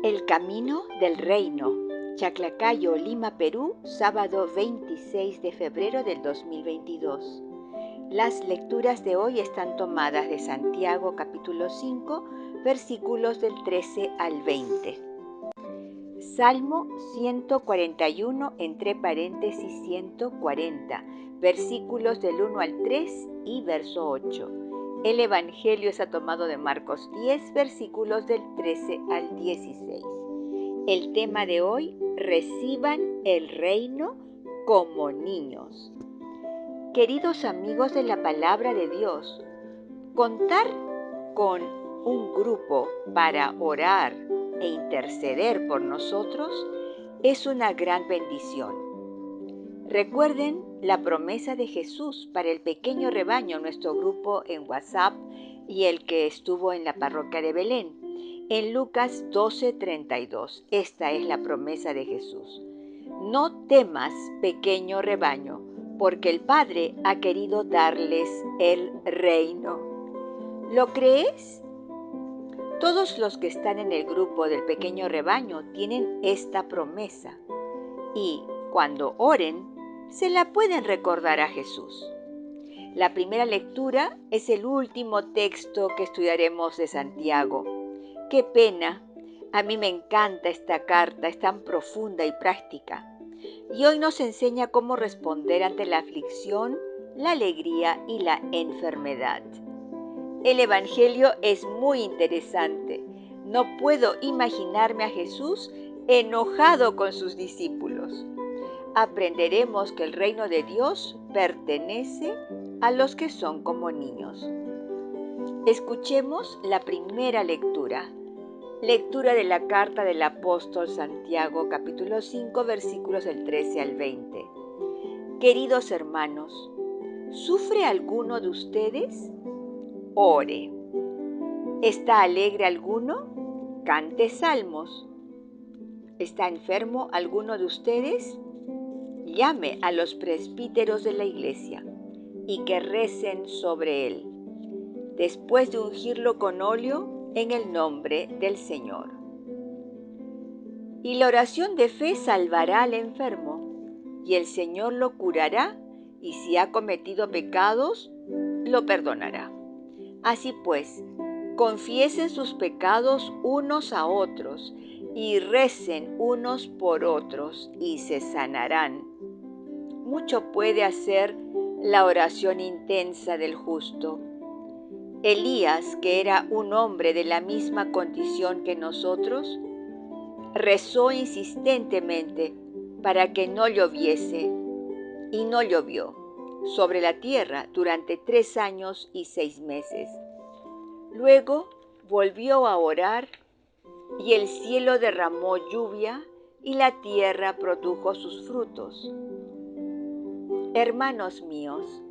El Camino del Reino, Chaclacayo, Lima, Perú, sábado 26 de febrero del 2022. Las lecturas de hoy están tomadas de Santiago capítulo 5, versículos del 13 al 20. Salmo 141, entre paréntesis 140, versículos del 1 al 3 y verso 8. El Evangelio está tomado de Marcos 10, versículos del 13 al 16. El tema de hoy: reciban el reino como niños. Queridos amigos de la palabra de Dios, contar con un grupo para orar e interceder por nosotros es una gran bendición. Recuerden la promesa de Jesús para el pequeño rebaño, nuestro grupo en WhatsApp y el que estuvo en la parroquia de Belén. En Lucas 12:32, esta es la promesa de Jesús. No temas, pequeño rebaño, porque el Padre ha querido darles el reino. ¿Lo crees? Todos los que están en el grupo del pequeño rebaño tienen esta promesa y cuando oren, se la pueden recordar a Jesús. La primera lectura es el último texto que estudiaremos de Santiago. ¡Qué pena! A mí me encanta esta carta, es tan profunda y práctica. Y hoy nos enseña cómo responder ante la aflicción, la alegría y la enfermedad. El Evangelio es muy interesante. No puedo imaginarme a Jesús enojado con sus discípulos. Aprenderemos que el reino de Dios pertenece a los que son como niños. Escuchemos la primera lectura. Lectura de la carta del apóstol Santiago, capítulo 5, versículos del 13 al 20. Queridos hermanos, ¿sufre alguno de ustedes? Ore. ¿Está alegre alguno? Cante salmos. ¿Está enfermo alguno de ustedes? Llame a los presbíteros de la iglesia y que recen sobre él, después de ungirlo con óleo en el nombre del Señor. Y la oración de fe salvará al enfermo, y el Señor lo curará, y si ha cometido pecados, lo perdonará. Así pues, confiesen sus pecados unos a otros, y recen unos por otros, y se sanarán. Mucho puede hacer la oración intensa del justo. Elías, que era un hombre de la misma condición que nosotros, rezó insistentemente para que no lloviese, y no llovió sobre la tierra durante 3 años y 6 meses. Luego volvió a orar, y el cielo derramó lluvia, y la tierra produjo sus frutos. Hermanos míos,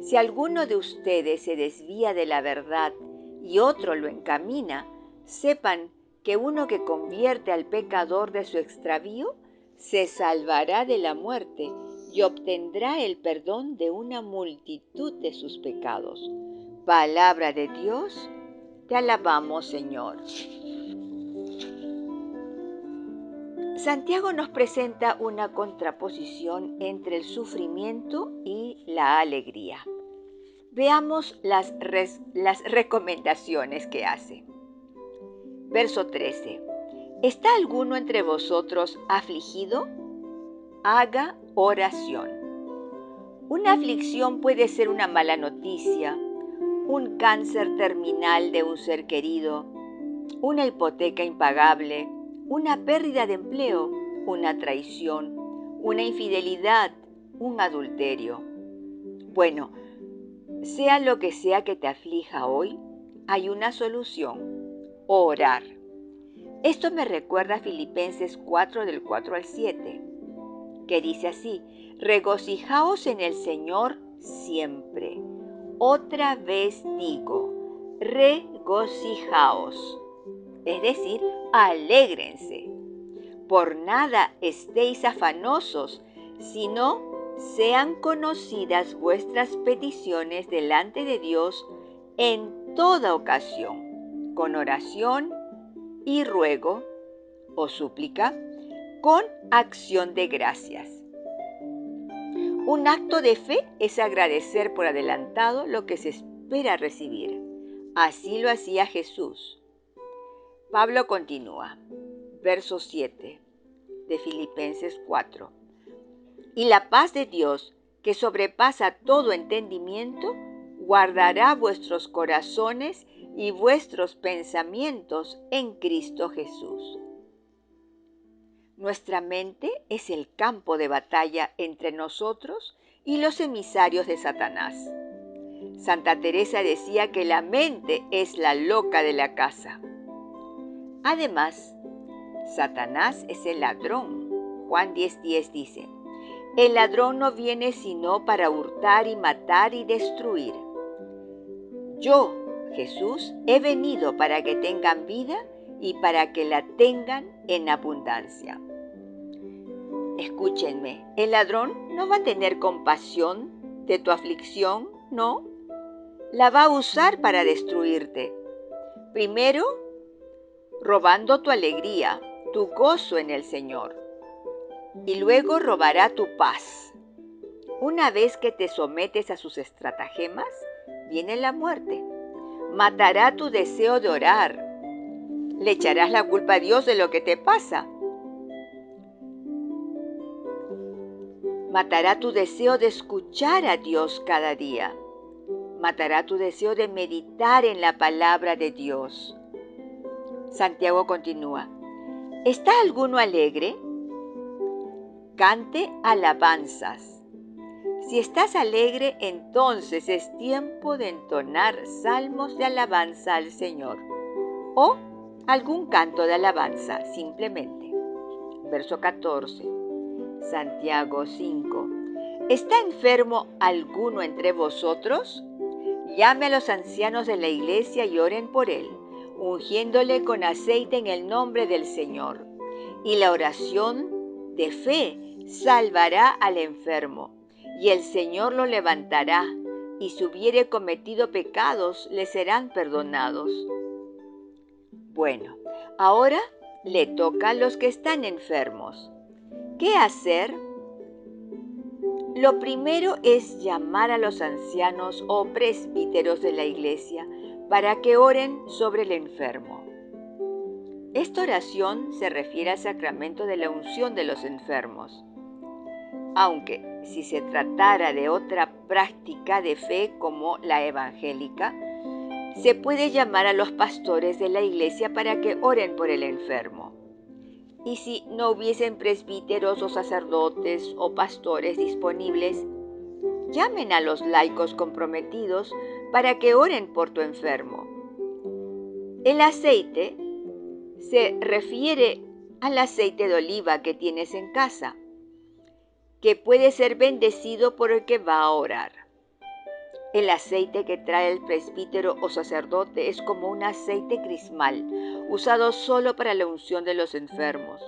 si alguno de ustedes se desvía de la verdad y otro lo encamina, sepan que uno que convierte al pecador de su extravío se salvará de la muerte y obtendrá el perdón de una multitud de sus pecados. Palabra de Dios, te alabamos, Señor. Santiago nos presenta una contraposición entre el sufrimiento y la alegría. Veamos las recomendaciones que hace. Verso 13. ¿Está alguno entre vosotros afligido? Haga oración. Una aflicción puede ser una mala noticia, un cáncer terminal de un ser querido, una hipoteca impagable, una pérdida de empleo, una traición, una infidelidad, un adulterio. Bueno, sea lo que sea que te aflija hoy, hay una solución: orar. Esto me recuerda a Filipenses 4, del 4 al 7, que dice así: regocijaos en el Señor siempre. Otra vez digo, regocijaos. Es decir, alégrense. Por nada estéis afanosos, sino sean conocidas vuestras peticiones delante de Dios en toda ocasión, con oración y ruego, o súplica con acción de gracias. Un acto de fe es agradecer por adelantado lo que se espera recibir. Así lo hacía Jesús. Pablo continúa, verso 7 de Filipenses 4. Y la paz de Dios, que sobrepasa todo entendimiento, guardará vuestros corazones y vuestros pensamientos en Cristo Jesús. Nuestra mente es el campo de batalla entre nosotros y los emisarios de Satanás. Santa Teresa decía que la mente es la loca de la casa. Además, Satanás es el ladrón. Juan 10:10 dice, el ladrón no viene sino para hurtar y matar y destruir. Yo, Jesús, he venido para que tengan vida y para que la tengan en abundancia. Escúchenme, el ladrón no va a tener compasión de tu aflicción, no. La va a usar para destruirte. Primero, robando tu alegría, tu gozo en el Señor. Y luego robará tu paz. Una vez que te sometes a sus estratagemas, viene la muerte. Matará tu deseo de orar. Le echarás la culpa a Dios de lo que te pasa. Matará tu deseo de escuchar a Dios cada día. Matará tu deseo de meditar en la palabra de Dios. Santiago continúa, ¿está alguno alegre? Cante alabanzas. Si estás alegre, entonces es tiempo de entonar salmos de alabanza al Señor o algún canto de alabanza simplemente. Verso 14, Santiago 5. ¿Está enfermo alguno entre vosotros? Llame a los ancianos de la iglesia y oren por él, ungiéndole con aceite en el nombre del Señor. Y la oración de fe salvará al enfermo, y el Señor lo levantará, y si hubiere cometido pecados, le serán perdonados. Bueno, ahora le toca a los que están enfermos. ¿Qué hacer? Lo primero es llamar a los ancianos o presbíteros de la iglesia para que oren sobre el enfermo. Esta oración se refiere al sacramento de la unción de los enfermos. Aunque si se tratara de otra práctica de fe como la evangélica, se puede llamar a los pastores de la iglesia para que oren por el enfermo. Y si no hubiesen presbíteros o sacerdotes o pastores disponibles, llamen a los laicos comprometidos para que oren por tu enfermo. El aceite se refiere al aceite de oliva que tienes en casa, que puede ser bendecido por el que va a orar. El aceite que trae el presbítero o sacerdote es como un aceite crismal, usado solo para la unción de los enfermos.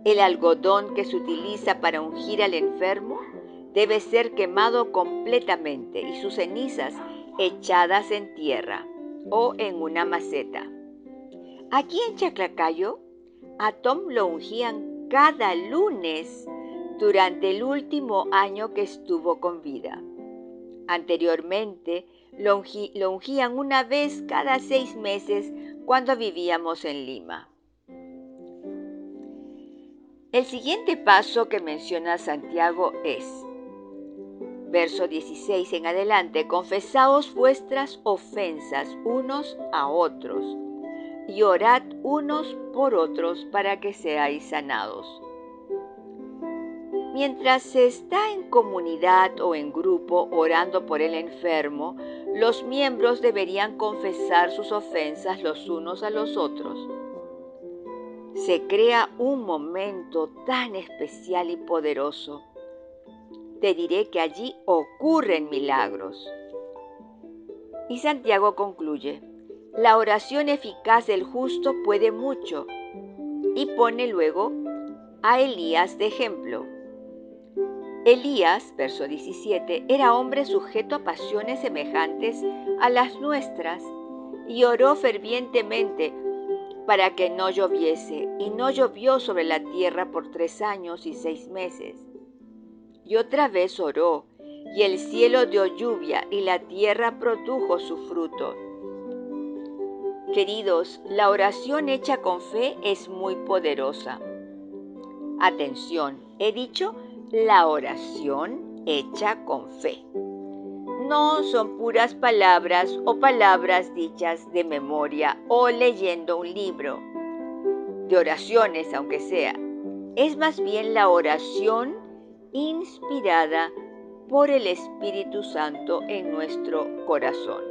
El algodón que se utiliza para ungir al enfermo debe ser quemado completamente y sus cenizas echadas en tierra o en una maceta. Aquí en Chaclacayo, a Tom lo ungían cada lunes durante el último año que estuvo con vida. Anteriormente, lo ungían una vez cada 6 meses cuando vivíamos en Lima. El siguiente paso que menciona Santiago es, verso 16 en adelante, confesaos vuestras ofensas unos a otros y orad unos por otros para que seáis sanados. Mientras se está en comunidad o en grupo orando por el enfermo, los miembros deberían confesar sus ofensas los unos a los otros. Se crea un momento tan especial y poderoso. Te diré que allí ocurren milagros. Y Santiago concluye, la oración eficaz del justo puede mucho, y pone luego a Elías de ejemplo. Elías, verso 17, era hombre sujeto a pasiones semejantes a las nuestras y oró fervientemente para que no lloviese, y no llovió sobre la tierra por 3 años y 6 meses. Y otra vez oró, y el cielo dio lluvia, y la tierra produjo su fruto. Queridos, la oración hecha con fe es muy poderosa. Atención, he dicho la oración hecha con fe. No son puras palabras o palabras dichas de memoria o leyendo un libro, de oraciones aunque sea. Es más bien la oración inspirada por el Espíritu Santo en nuestro corazón.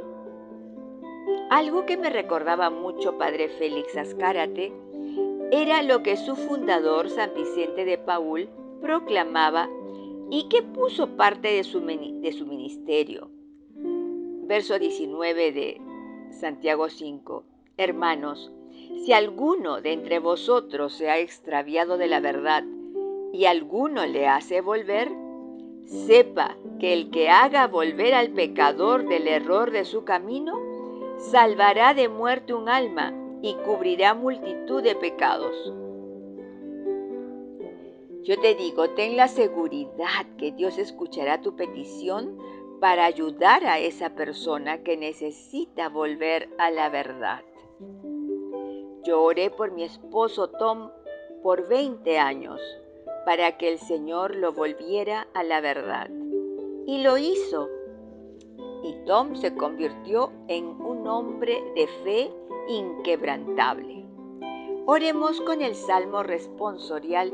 Algo que me recordaba mucho Padre Félix Azcárate era lo que su fundador, San Vicente de Paúl, proclamaba y que puso parte de su ministerio. Verso 19 de Santiago 5. Hermanos, si alguno de entre vosotros se ha extraviado de la verdad y alguno le hace volver, sepa que el que haga volver al pecador del error de su camino, salvará de muerte un alma y cubrirá multitud de pecados. Yo te digo, ten la seguridad que Dios escuchará tu petición para ayudar a esa persona que necesita volver a la verdad. Yo oré por mi esposo Tom por 20 años para que el Señor lo volviera a la verdad. Y lo hizo. Y Tom se convirtió en un hombre de fe inquebrantable. Oremos con el Salmo responsorial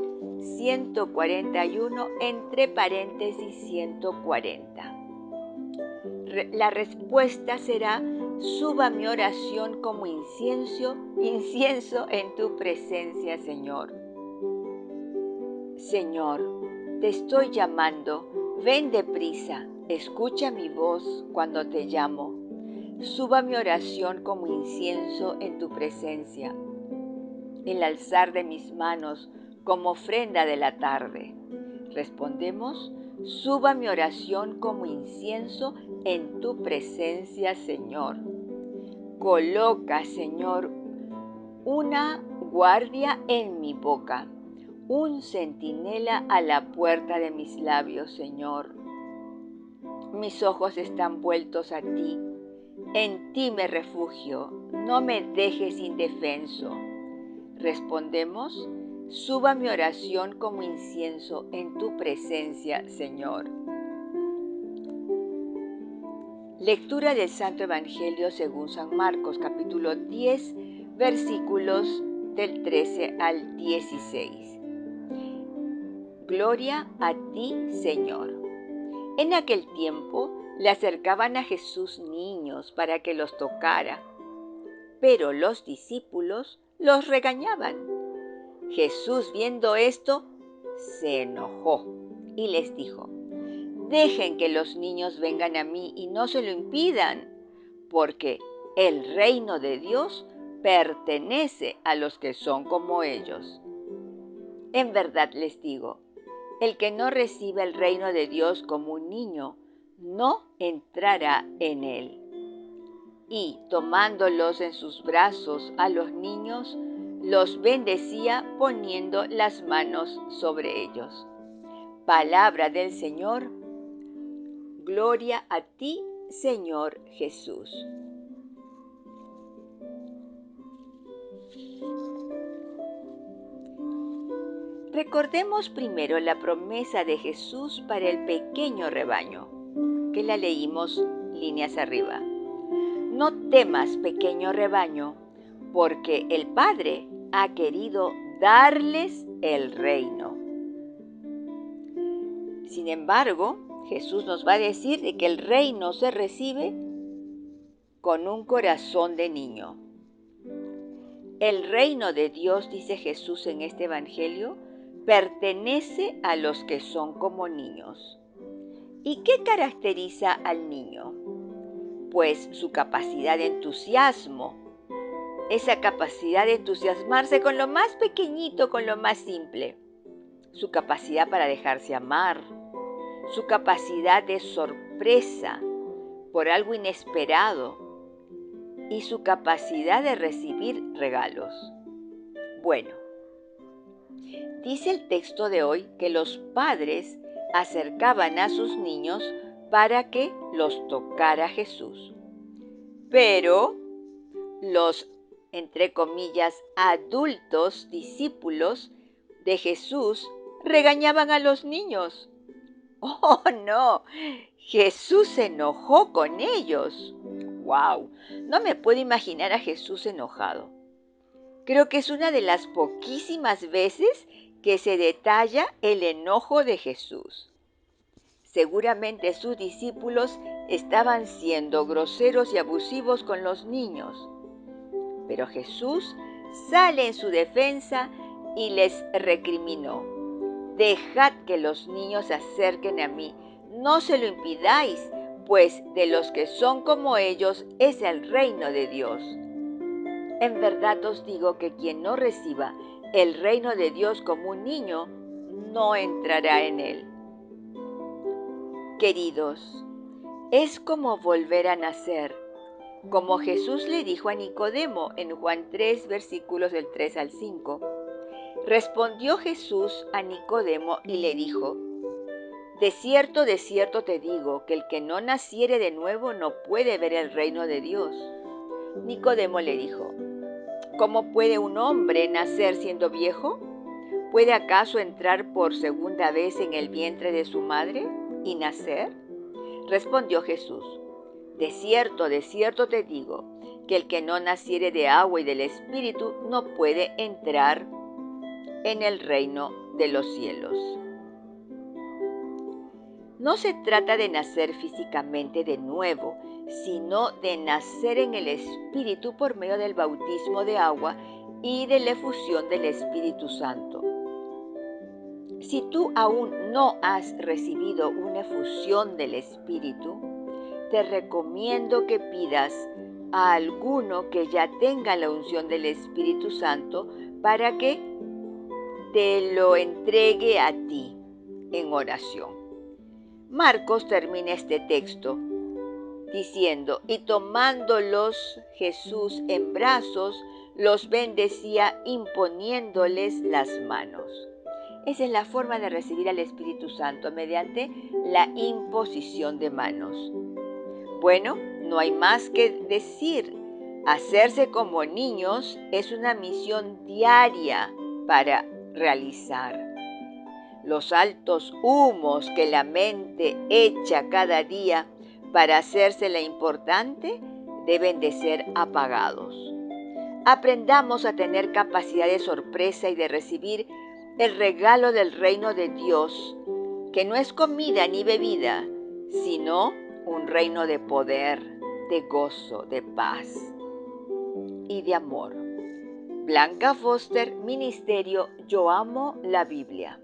141 entre paréntesis 140. La respuesta será: suba mi oración como incienso en tu presencia, Señor. Señor, te estoy llamando, ven deprisa, escucha mi voz cuando te llamo. Suba mi oración como incienso en tu presencia. El alzar de mis manos como ofrenda de la tarde. Respondemos: suba mi oración como incienso en tu presencia, Señor. Coloca, Señor, una guardia en mi boca, un centinela a la puerta de mis labios, Señor. Mis ojos están vueltos a ti, en ti me refugio, no me dejes indefenso. Respondemos: suba mi oración como incienso en tu presencia, Señor. Lectura del Santo Evangelio según San Marcos, capítulo 10, versículos del 13 al 16. Gloria a ti, Señor. En aquel tiempo le acercaban a Jesús niños para que los tocara, pero los discípulos los regañaban. Jesús, viendo esto, se enojó y les dijo: dejen que los niños vengan a mí y no se lo impidan, porque el reino de Dios pertenece a los que son como ellos. En verdad les digo, el que no recibe el reino de Dios como un niño, no entrará en él. Y tomándolos en sus brazos a los niños, los bendecía poniendo las manos sobre ellos. Palabra del Señor. Gloria a ti, Señor Jesús. Recordemos primero la promesa de Jesús para el pequeño rebaño, que la leímos líneas arriba. No temas, pequeño rebaño, porque el Padre ha querido darles el reino. Sin embargo, Jesús nos va a decir de que el reino se recibe con un corazón de niño. El reino de Dios, dice Jesús en este Evangelio, pertenece a los que son como niños. ¿Y qué caracteriza al niño? Pues su capacidad de entusiasmo, esa capacidad de entusiasmarse con lo más pequeñito, con lo más simple, su capacidad para dejarse amar, su capacidad de sorpresa por algo inesperado y su capacidad de recibir regalos. Bueno, dice el texto de hoy que los padres acercaban a sus niños para que los tocara Jesús. Pero los, entre comillas, adultos discípulos de Jesús regañaban a los niños. ¡Oh, no! Jesús se enojó con ellos. ¡Wow! No me puedo imaginar a Jesús enojado. Creo que es una de las poquísimas veces que se detalla el enojo de Jesús. Seguramente sus discípulos estaban siendo groseros y abusivos con los niños. Pero Jesús sale en su defensa y les recriminó: «Dejad que los niños se acerquen a mí, no se lo impidáis, pues de los que son como ellos es el reino de Dios». En verdad os digo que quien no reciba el reino de Dios como un niño, no entrará en él. Queridos, es como volver a nacer, como Jesús le dijo a Nicodemo en Juan 3, versículos del 3 al 5. Respondió Jesús a Nicodemo y le dijo: de cierto te digo, que el que no naciere de nuevo no puede ver el reino de Dios. Nicodemo le dijo: ¿cómo puede un hombre nacer siendo viejo? ¿Puede acaso entrar por segunda vez en el vientre de su madre y nacer? Respondió Jesús: de cierto te digo, que el que no naciere de agua y del Espíritu no puede entrar en el reino de los cielos. No se trata de nacer físicamente de nuevo, sino de nacer en el Espíritu por medio del bautismo de agua y de la efusión del Espíritu Santo. Si tú aún no has recibido una efusión del Espíritu, te recomiendo que pidas a alguno que ya tenga la unción del Espíritu Santo para que te lo entregue a ti en oración. Marcos termina este texto diciendo: y tomándolos Jesús en brazos, los bendecía imponiéndoles las manos. Esa es la forma de recibir al Espíritu Santo, mediante la imposición de manos. Bueno, no hay más que decir. Hacerse como niños es una misión diaria para realizar. Los altos humos que la mente echa cada día para hacérsela importante deben de ser apagados. Aprendamos a tener capacidad de sorpresa y de recibir el regalo del reino de Dios, que no es comida ni bebida, sino un reino de poder, de gozo, de paz y de amor. Blanca Foster, Ministerio Yo Amo la Biblia.